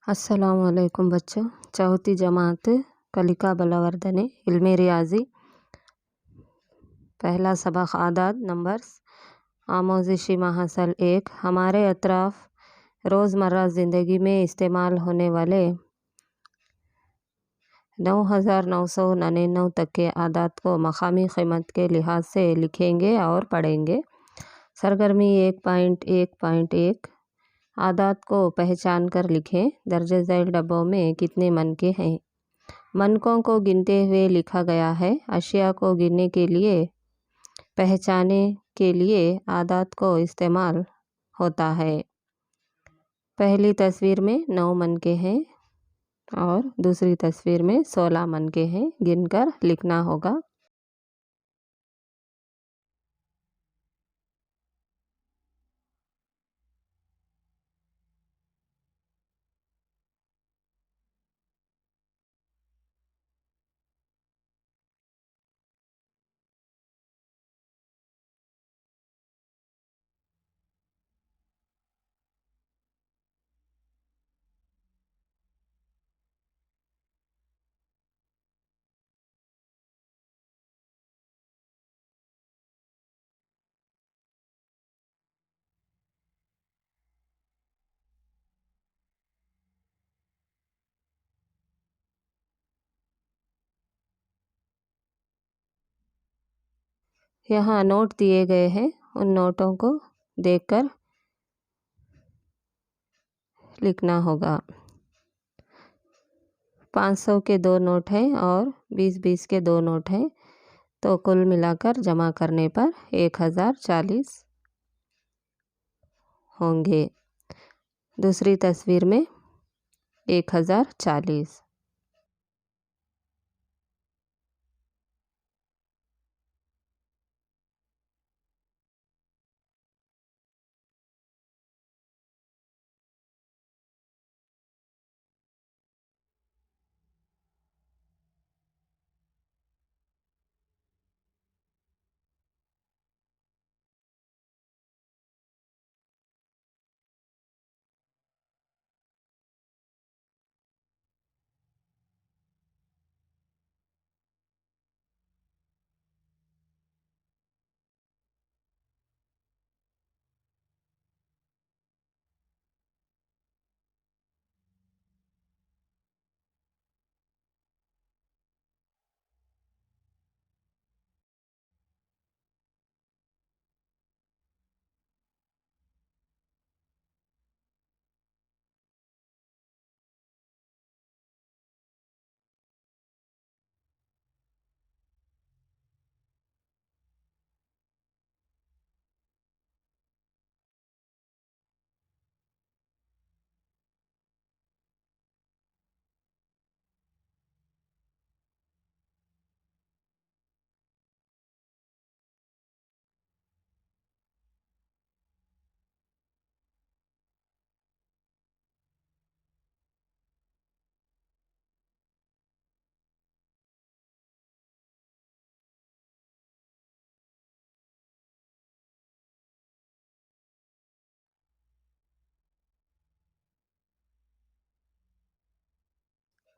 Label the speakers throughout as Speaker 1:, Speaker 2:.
Speaker 1: अस्सलामुअलैकुम बच्चों। चौथी जमात कलिका बलवर्धने इल्मे रियाजी पहला सबक आदाद नंबर्स आमोजिशी महासल 1। हमारे अतराफ़ रोज़मर्रा ज़िंदगी में इस्तेमाल होने वाले 9,999 तक के आदात को मकामी क़ीमत के लिहाज से लिखेंगे और पढ़ेंगे। सरगर्मी 1.1.1 आदात को पहचान कर लिखें। दर्ज झैल डब्बों में कितने मनके हैं? मनकों को गिनते हुए लिखा गया है। अशिया को गिनने के लिए पहचाने के लिए आदात को इस्तेमाल होता है। पहली तस्वीर में 9 मनके हैं और दूसरी तस्वीर में 16 मनके हैं। गिनकर लिखना होगा। यहाँ नोट दिए गए हैं, उन नोटों को देखकर लिखना होगा। 500 के 2 नोट हैं और 20-20 के 2 नोट हैं, तो कुल मिलाकर जमा करने पर 1040 होंगे। दूसरी तस्वीर में 1040।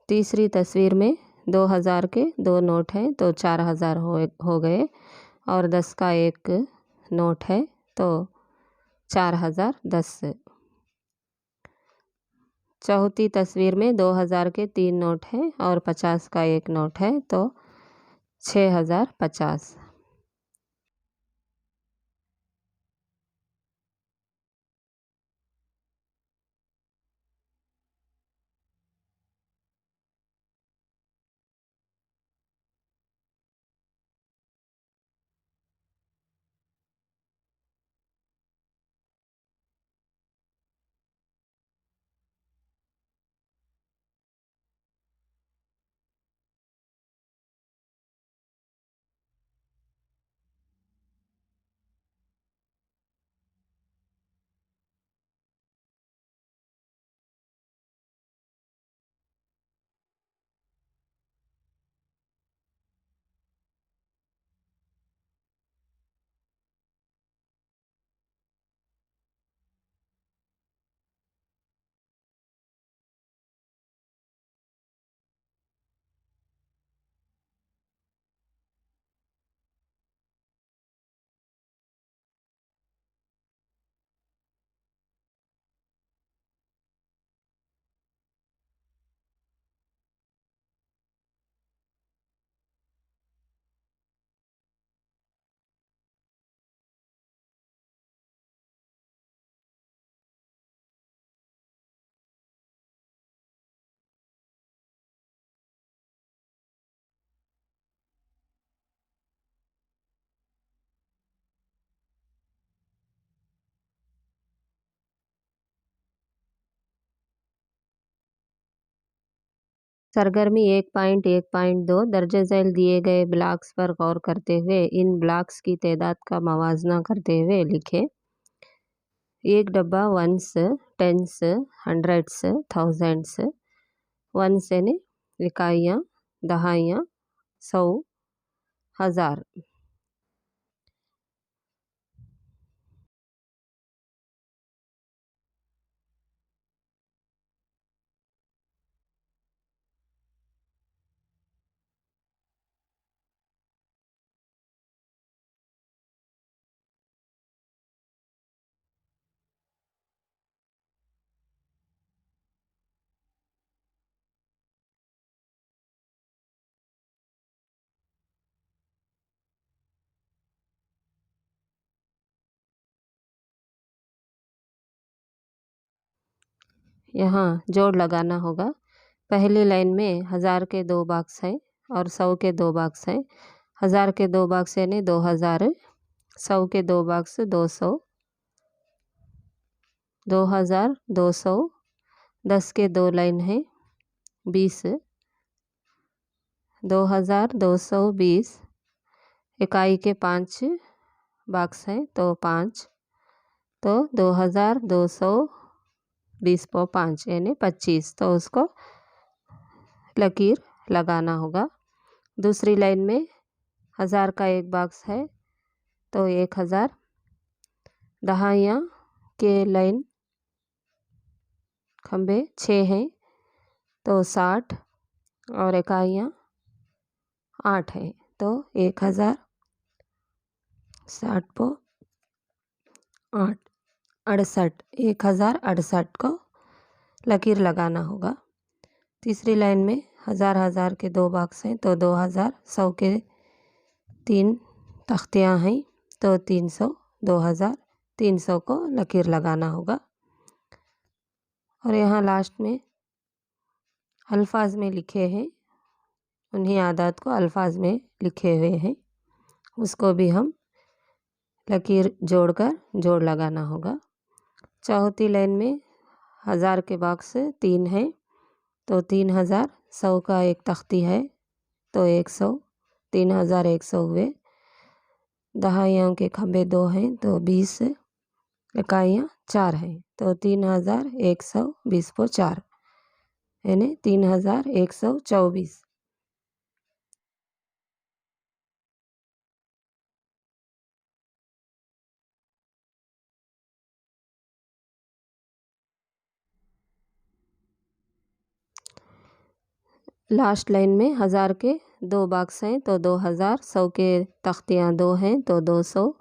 Speaker 1: तीसरी तस्वीर में 2000 के 2 नोट हैं, तो 4000 हो गए और 10 का एक नोट है, तो 4010। चौथी तस्वीर में 2000 के 3 नोट हैं और 50 का एक नोट है, तो 6050। सरगर्मी 1.1.2 दर्ज झैल दिए गए ब्लॉक्स पर गौर करते हुए इन ब्लॉक्स की तादाद का मवाजना करते हुए लिखें। एक डब्बा ones, tens, hundreds, thousands. Ones यानी इकाइयाँ, दहाइयाँ, सौ, हज़ार। यहाँ जोड़ लगाना होगा। पहली लाइन में 1000 के 2 बॉक्स हैं और 100 के 2 बॉक्स हैं। 1000 के 2 बॉक्स यानी 2000, 100 के 2 बॉक्स 200, 2000, 200, 10 के 2 लाइन है 20, 2220। इकाई के 5 बॉक्स हैं तो 5, तो 2220 पर 5 यानी 25। तो उसको लकीर लगाना होगा। दूसरी लाइन में 1000 का एक बॉक्स है तो 1000। दहाइयाँ के लाइन खंबे 6 हैं तो 60 और इकाइयाँ 8 हैं तो 1000, 60 पर 8, 68। 1068 को लकीर लगाना होगा। तीसरी लाइन में 1000 के 2 बॉक्स हैं तो 2000, 100 के 3 तख्तियाँ हैं तो 300, 2000, 300 को लकीर लगाना होगा। और यहाँ लास्ट में अल्फाज में लिखे हैं, उन्हीं आदात को अल्फाज में लिखे हुए हैं, उसको भी हम लकीर जोड़कर जोड़ लगाना होगा। चौथी लाइन में 1000 के बॉक्स 3 हैं तो 3000, 100 का एक तख्ती है तो 100, 3100 हुए। दहाइयों के खंबे 2 हैं तो 20, इकाइयाँ 4 हैं तो 3120 पर 4 यानी 3124। लास्ट लाइन में 1000 के 2 बॉक्स हैं तो 2000, 100 के तख्तियाँ 2 हैं तो 200,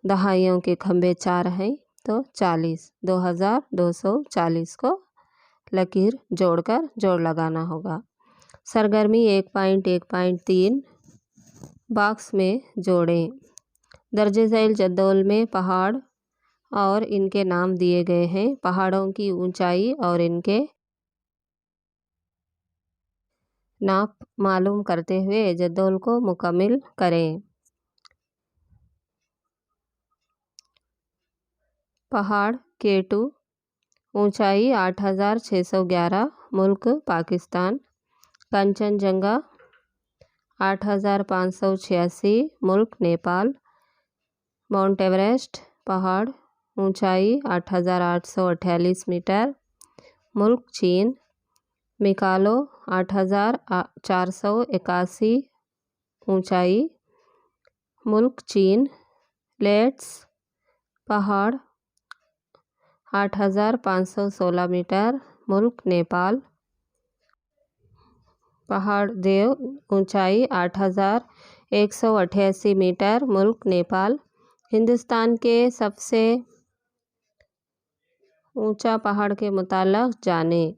Speaker 1: दहाइयों के खंबे 4 हैं तो 40, 2240 को लकीर जोड़कर जोड़ लगाना होगा। सरगर्मी 1.1.3 बॉक्स में जोड़ें। दर्ज झैल जद्दोल में पहाड़ और इनके नाम दिए गए हैं। पहाड़ों की ऊंचाई और इनके नाप मालूम करते हुए जद्दोल को मुकम्मिल करें। पहाड़ K2, ऊंचाई 8611, मुल्क पाकिस्तान। कंचनजंगा 8586, मुल्क नेपाल। माउंट एवरेस्ट पहाड़, ऊंचाई 8848 मीटर, मुल्क चीन। मिकालो 8481, ऊंचाई, मुल्क चीन। लेट्स पहाड़ 8516 मीटर, मुल्क नेपाल। पहाड़ देव, ऊंचाई 8188 मीटर, मुल्क नेपाल। हिंदुस्तान के सबसे ऊंचा पहाड़ के मुताल्लिक़ जानें।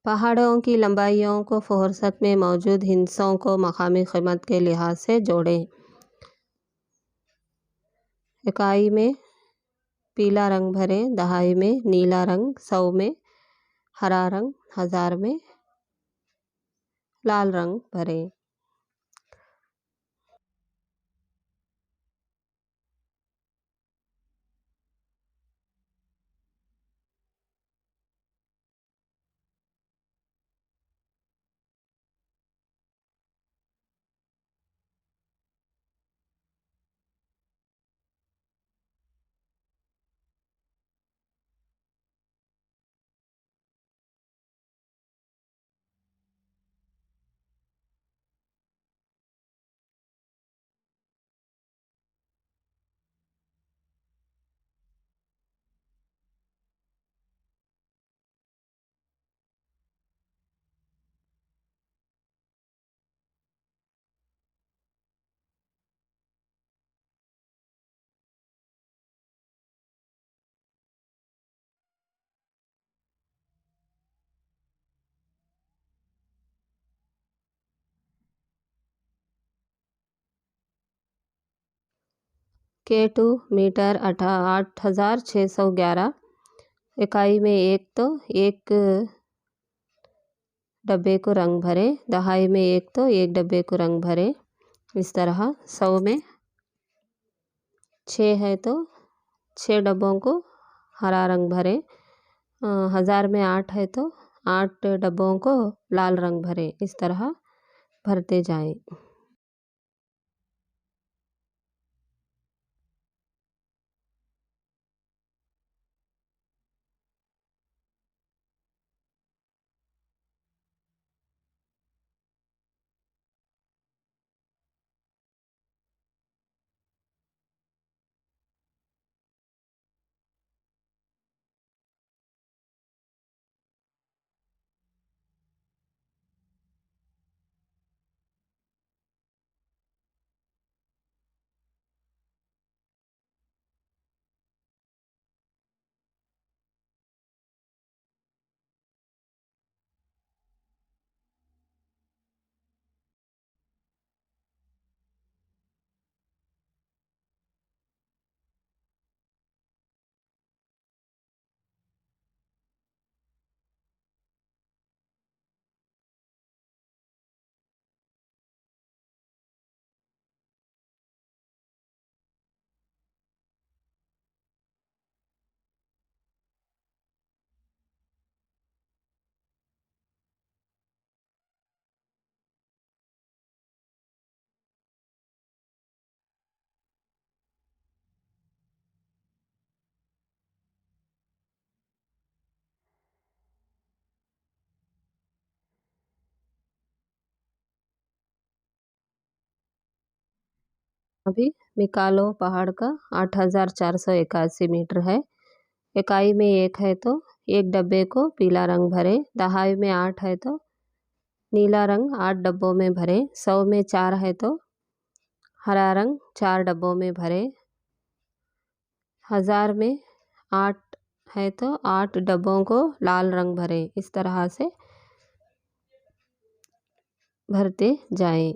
Speaker 1: पहाड़ों की लंबाइयों को फ़हरसत में मौजूद हिस्सों को मकामी कीमत के लिहाज से जोड़ें। इकाई में पीला रंग भरें, दहाई में नीला रंग, 100 में हरा रंग, 1000 में लाल रंग भरें। K2 मीटर 8611 इकाई में एक डब्बे को रंग भरें, दहाई में एक डब्बे को रंग भरें। इस तरह 100 में 6 है तो 6 डब्बों को हरा रंग भरें। 1000 में 8 है तो 8 डब्बों को लाल रंग भरें। इस तरह भरते जाएं। अभी मिकालो पहाड़ का 8481 मीटर है। इकाई में एक है तो एक डब्बे को पीला रंग भरें, दहाई में 8 है तो नीला रंग 8 डब्बों में भरें। 100 में 4 है तो हरा रंग 4 डब्बों में भरें। 1000 में 8 है तो 8 डब्बों को लाल रंग भरें। इस तरह से भरते जाएं।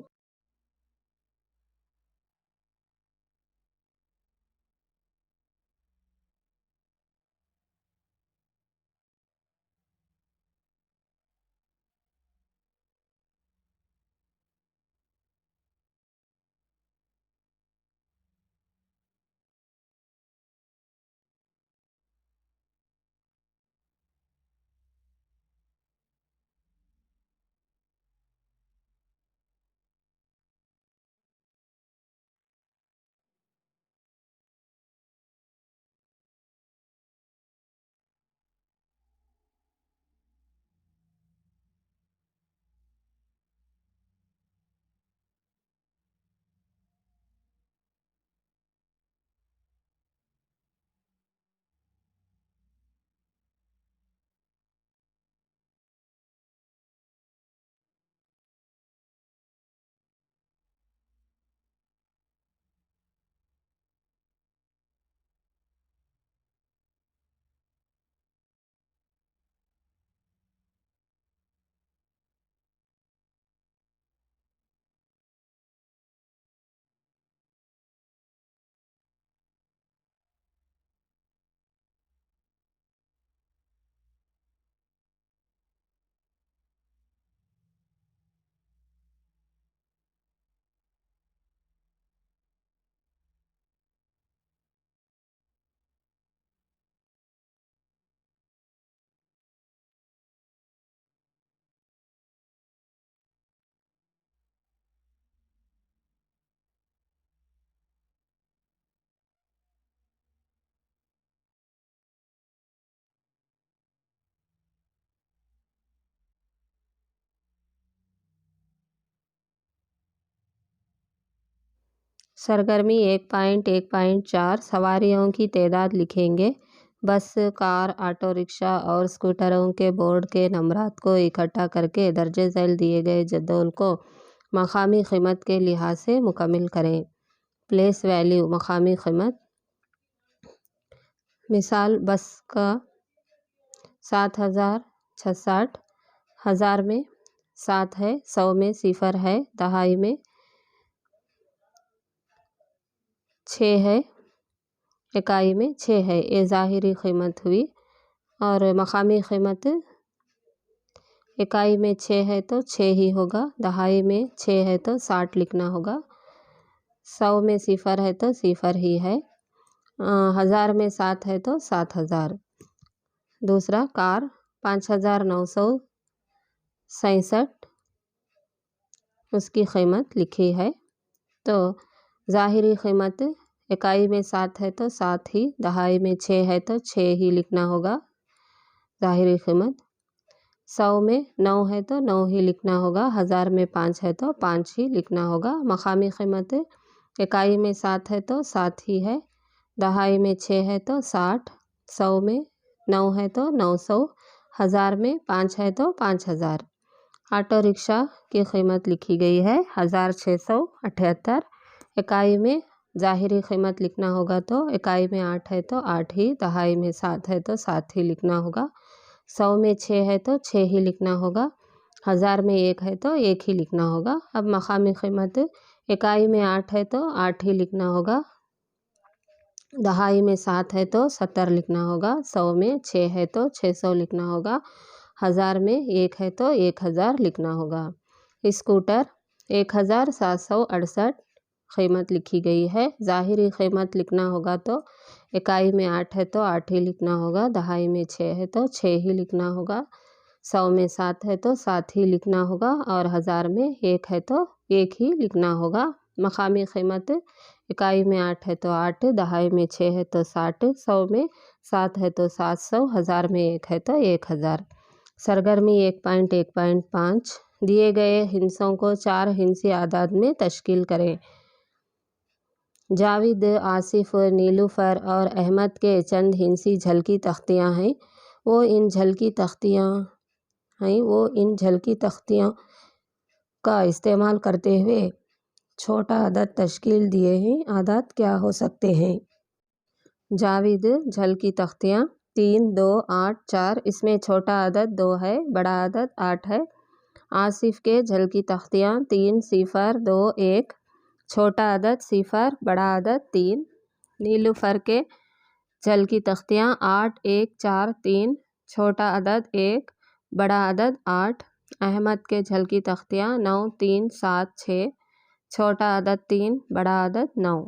Speaker 1: सरगर्मी 1.1.4 सवारियों की तादाद लिखेंगे। बस, कार, ऑटो रिक्शा और स्कूटरों के बोर्ड के नंबरात को इकट्ठा करके दर्ज झैल दिए गए जद्दोल को मकामी कीमत के लिहाज से मुकम्मल करें। प्लेस वैल्यू मकामी कीमत। मिसाल, बस का 7,660, 1000 में 7 है, 100 में 0 है, दहाई में 6 है, इकाई में 6 है। ये ज़ाहिरी कीमत हुई। और मकामी कीमत इकाई में 6 है तो 6 ही होगा, दहाई में 6 है तो 60 लिखना होगा, 100 में 0 है तो 0 ही है, 1000 में 7 है तो 7000। दूसरा, कार 5,967 उसकी कीमत लिखी है। तो ज़ाहिरी कीमत इकाई में 7 है तो 7 ही, दहाई में 6 है तो 6 ही लिखना होगा, ज़ाहिरी कीमत। 100 में 9 है तो 9 ही लिखना होगा, 1000 में 5 है तो 5 ही लिखना होगा। मकामी कीमत इकाई में 7 है तो 7 ही है, दहाई में 6 है तो 60, 100 में 9 है तो 900, 1000 में 5 है तो 5000। ऑटो रिक्शा की कीमत लिखी गई है 1678। इकाई में ज़ाहिरी कीमत लिखना होगा तो इकाई में 8 है तो 8 ही, दहाई में 7 है तो 7 ही लिखना होगा, 100 में 6 है तो 6 ही लिखना होगा, 1000 में 1 है तो 1 ही लिखना होगा। अब मकामी कीमत इकाई में 8 है तो 8 ही लिखना होगा, दहाई में 7 है तो 70 लिखना होगा, 100 में 6 है तो 600 लिखना होगा, 1000 में 1 है तो 1000 लिखना होगा। स्कूटर 1768 कीमत लिखी गई है। ज़ाहिरी कीमत लिखना होगा तो इकाई में 8 है तो 8 ही लिखना होगा, दहाई में 6 है तो 6 ही लिखना होगा, 100 में 7 है तो 7 ही लिखना होगा, और 1000 में 1 है तो 1 ही लिखना होगा। मकामी कीमत इकाई में 8 है तो 8, दहाई में 6 है तो 60, 100 में 7 है तो 700, 1000 में 1 है तो 1000। सरगर्मी 1.1.5 दिए गए हिंसों को 4 हिंसी आदाद में तश्कील करें। जावेद, आसिफ, नीलूफ़र और अहमद के चंद हिंसी झलकी तख्तियाँ हैं। वो इन झलकी तख्तियों का इस्तेमाल करते हुए छोटा अदद तश्कील दिए हैं। आदाद क्या हो सकते हैं? जावेद झलकी तख्तियाँ 3, 2, 8, 4। इसमें छोटा अदद 2 है, बड़ा अदद 8 है। आसिफ के झलकी तख्तियाँ 3, 0, 2, 1। छोटा अदद 0, बड़ा अदद 3। नीलूफ़र के झलकी तख्तियाँ 8, 1, 4, 3। छोटा अदद 1, बड़ा अदद 8। अहमद के झलकी तख्तियाँ 9, 3, 7, 6। छोटा अदद 3, बड़ा अदद 9।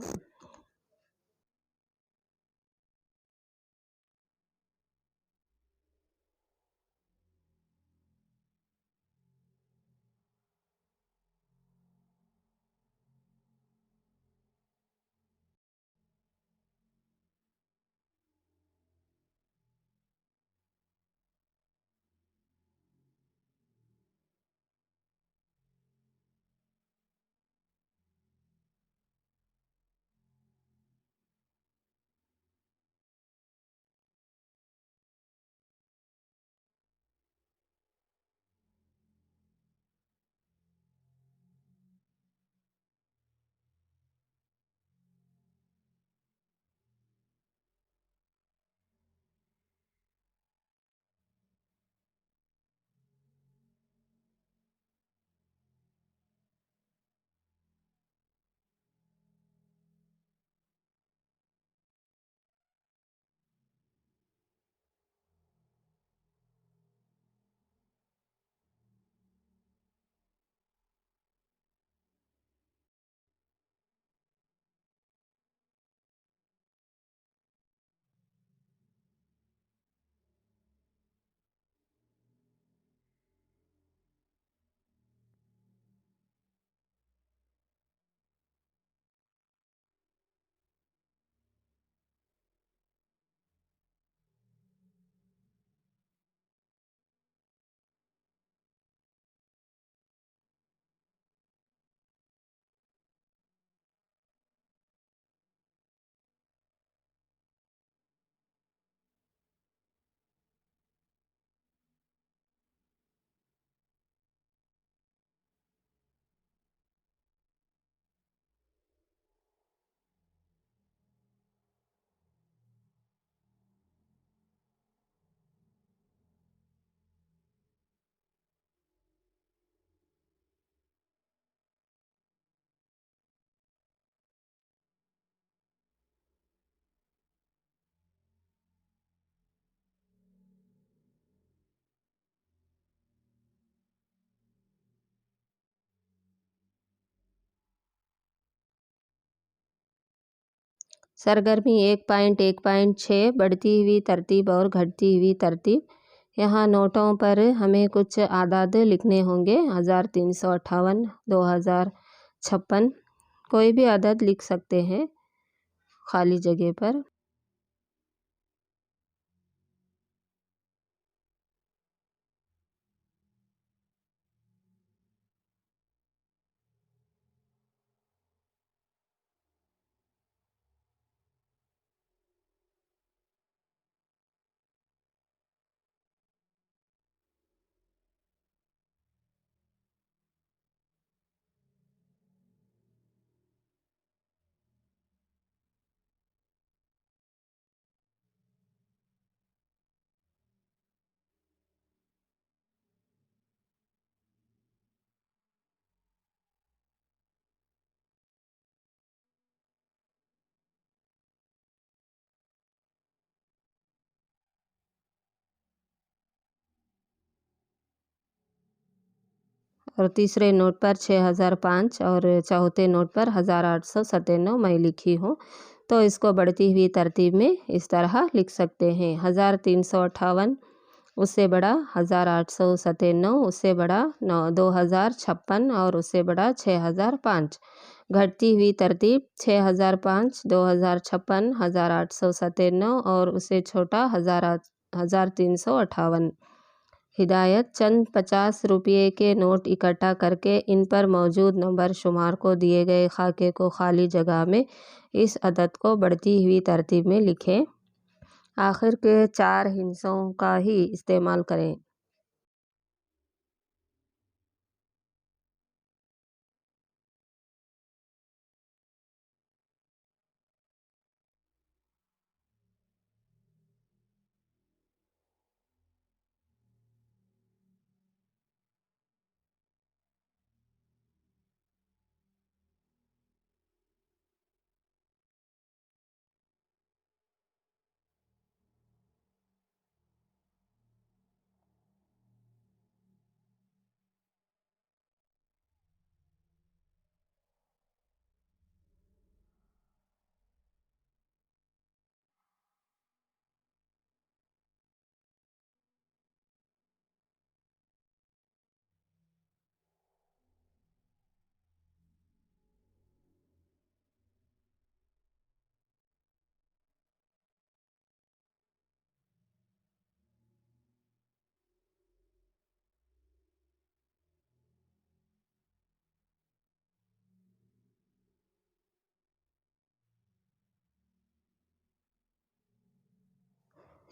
Speaker 1: सरगर्मी 1.1.6 बढ़ती हुई तरतीब और घटती हुई तरतीब। यहाँ नोटों पर हमें कुछ आदाद लिखने होंगे। 1358, 2056, कोई भी आदद लिख सकते हैं खाली जगह पर। और तीसरे नोट पर 6005 और चौथे नोट पर 1897 मैं लिखी हूँ। तो इसको बढ़ती हुई तरतीब में इस तरह लिख सकते हैं। 1358, उससे बड़ा 1897, उससे बड़ा 2056 और उससे बड़ा 6005। घटती हुई तरतीब 6005, 2056, 1897 और उससे छोटा 1358। हिदायत: चंद 50 रुपये के नोट इकट्ठा करके इन पर मौजूद नंबर शुमार को दिए गए खाके को खाली जगह में इस अदद को बढ़ती हुई तरतीब में लिखें। आखिर के 4 हिस्सों का ही इस्तेमाल करें।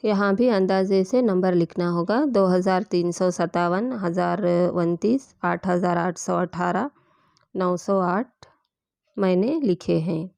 Speaker 1: यहाँ भी अंदाजे से नंबर लिखना होगा। 2357, 1029, 8818, 908 मैंने लिखे हैं।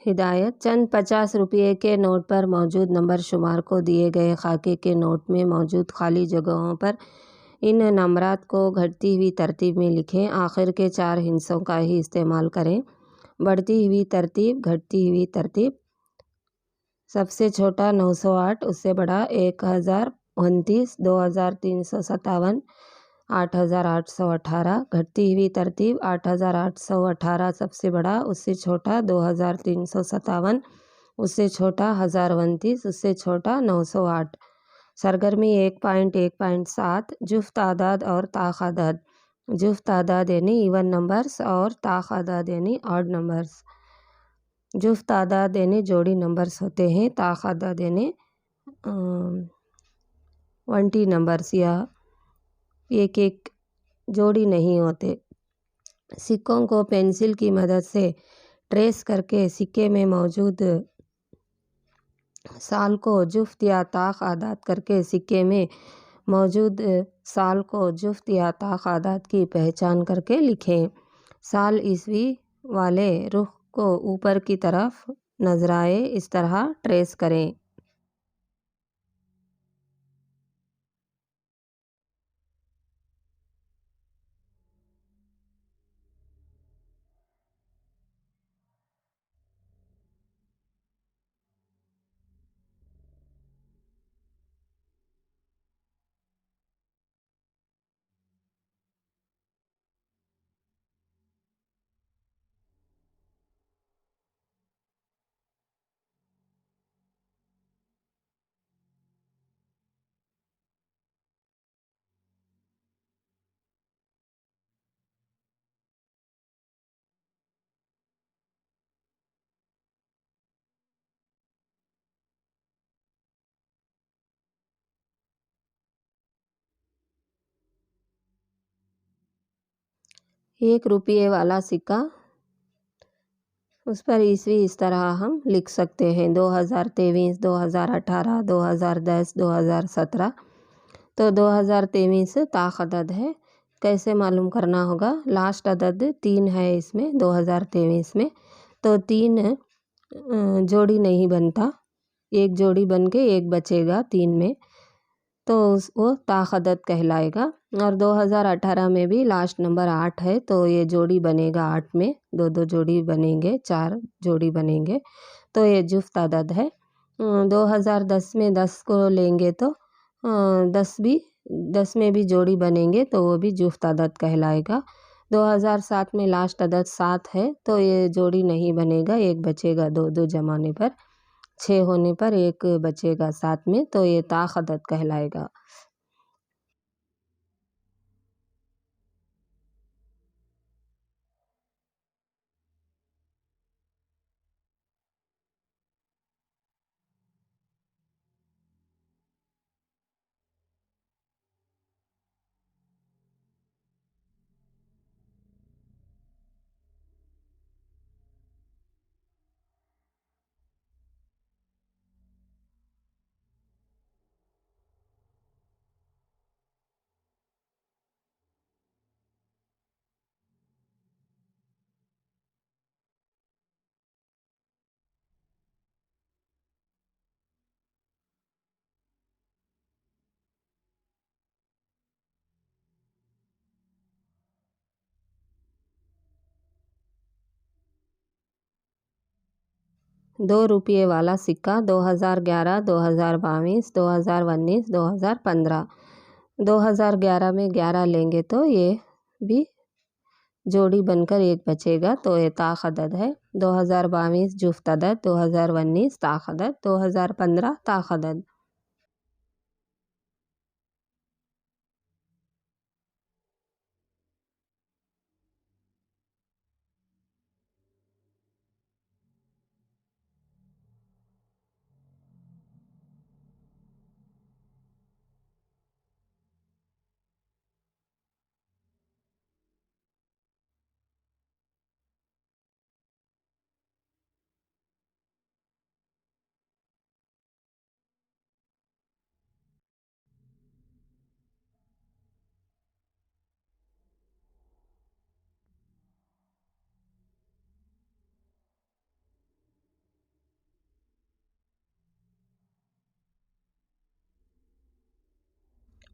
Speaker 1: हिदायत: चंद 50 रुपये के नोट पर मौजूद नंबर शुमार को दिए गए खाके के नोट में मौजूद खाली जगहों पर इन नंबरात को घटती हुई तरतीब में लिखें। आखिर के 4 हिस्सों का ही इस्तेमाल करें। बढ़ती हुई तरतीब, घटती हुई तरतीब। सबसे छोटा 908, उससे बड़ा 1029, 2357, 8818। घटती हुई तरतीब 8818 सबसे बड़ा, उससे छोटा 2357, उससे छोटा 1029, उससे छोटा 908। सरगर्मी 1.1.7 जुफ्त आदाद और ताख आदाद। जुफ्त आदाद यानी इवन नंबर्स और ताक आदाद यानी ऑड नंबर्स। जुफ्त आदाद यानी जोड़ी नंबर्स होते हैं, ताक आदाद यानी वनटी नंबर्स या एक एक जोड़ी नहीं होते। सिक्कों को पेंसिल की मदद से ट्रेस करके सिक्के में मौजूद साल को जुफ्त या ताक आदाद करके सिक्के में मौजूद साल को जुफ्त या ताक आदाद की पहचान करके लिखें। साल ईस्वी वाले रुख को ऊपर की तरफ नजर आए इस तरह ट्रेस करें। ₹1 वाला सिक्का, उस पर ईस्वी इस तरह हम लिख सकते हैं 2023, 2018, 2010, 2017। तो 2023 ताक अदद है। कैसे मालूम करना होगा? लास्ट अदद 3 है इसमें 2023 में, तो 3 जोड़ी नहीं बनता, एक जोड़ी बन के एक बचेगा 3 में, तो वो ताक अदद कहलाएगा। और 2018 में भी लास्ट नंबर 8 है, तो ये जोड़ी बनेगा 8 में, 2 जोड़ी बनेंगे, 4 जोड़ी बनेंगे, तो ये जुफ्त अदद है। 2010 में 10 को लेंगे तो 10 में भी जोड़ी बनेंगे, तो वो भी जुफ्त अदद कहलाएगा। 2007 में लास्ट अदद 7 है, तो ये जोड़ी नहीं बनेगा, एक बचेगा, 2 जमाने पर 6 होने पर एक बचेगा 7 में, तो ये ताक अदद कहलाएगा। ₹2 वाला सिक्का 2011, 2022, 2019, 2015। 2011 में 11 लेंगे तो ये भी जोड़ी बनकर एक बचेगा, तो ये ताक अदद है। 2022 जुफ्त अदद, 2019 ताक अदद, 2015 ताक अदद।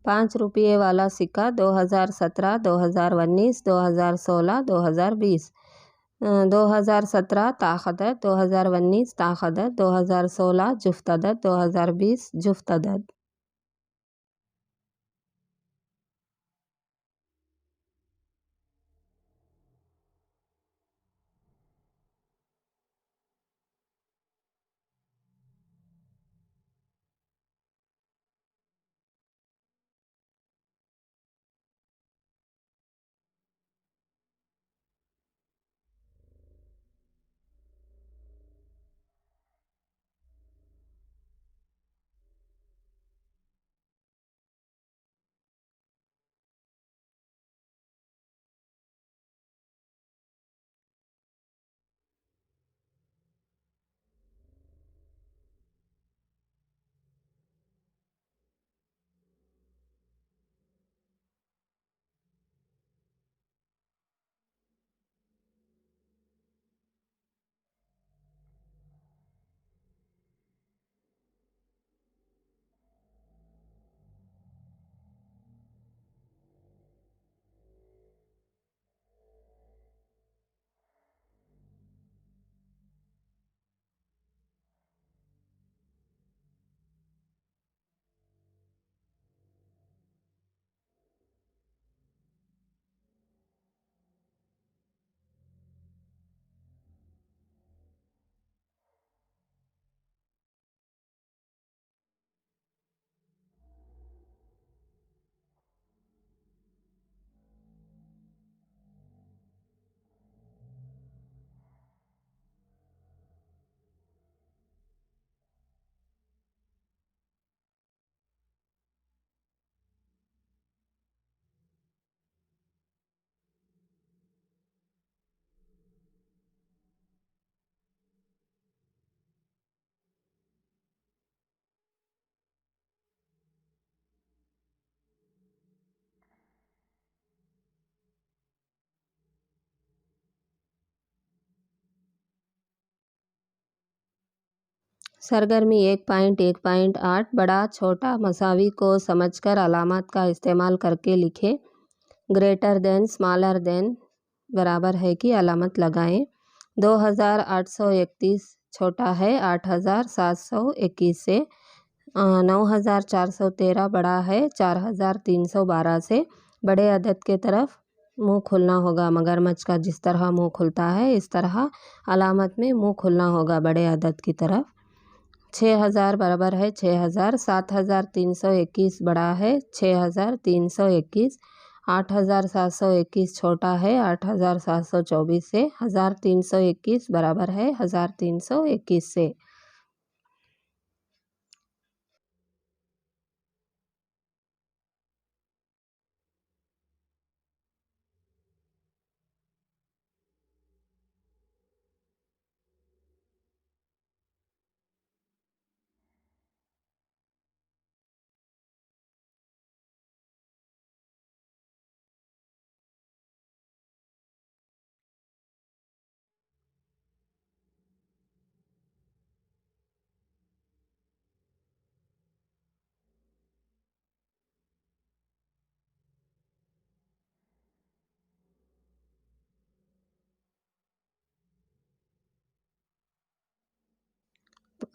Speaker 1: ₹5 वाला सिक्का 2017, 2019, 2016, 2020। 2017 ताक अदद, 2019 ताक अदद, 2016 जुफ्त अदद, 2020 जुफ्त अदद। सरगर्मी 1.1.8 बड़ा छोटा मसावी को समझकर अलामत का इस्तेमाल करके लिखें। ग्रेटर देन स्मॉलर देन बराबर है कि अलामत लगाएं। 2831 छोटा है 8721 से। 9413 बड़ा है 4312 से। बड़े अदद के तरफ मुंह खुलना होगा। मगरमच्छ का जिस तरह मुंह खुलता है इस तरह अलामत में मुंह खुलना होगा बड़े अदद की तरफ। 6000 बराबर है 6000। 7321 बड़ा है 6321। 8721 छोटा है 8724 से। 1321 बराबर है 1321 से।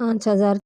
Speaker 1: पाँच हजार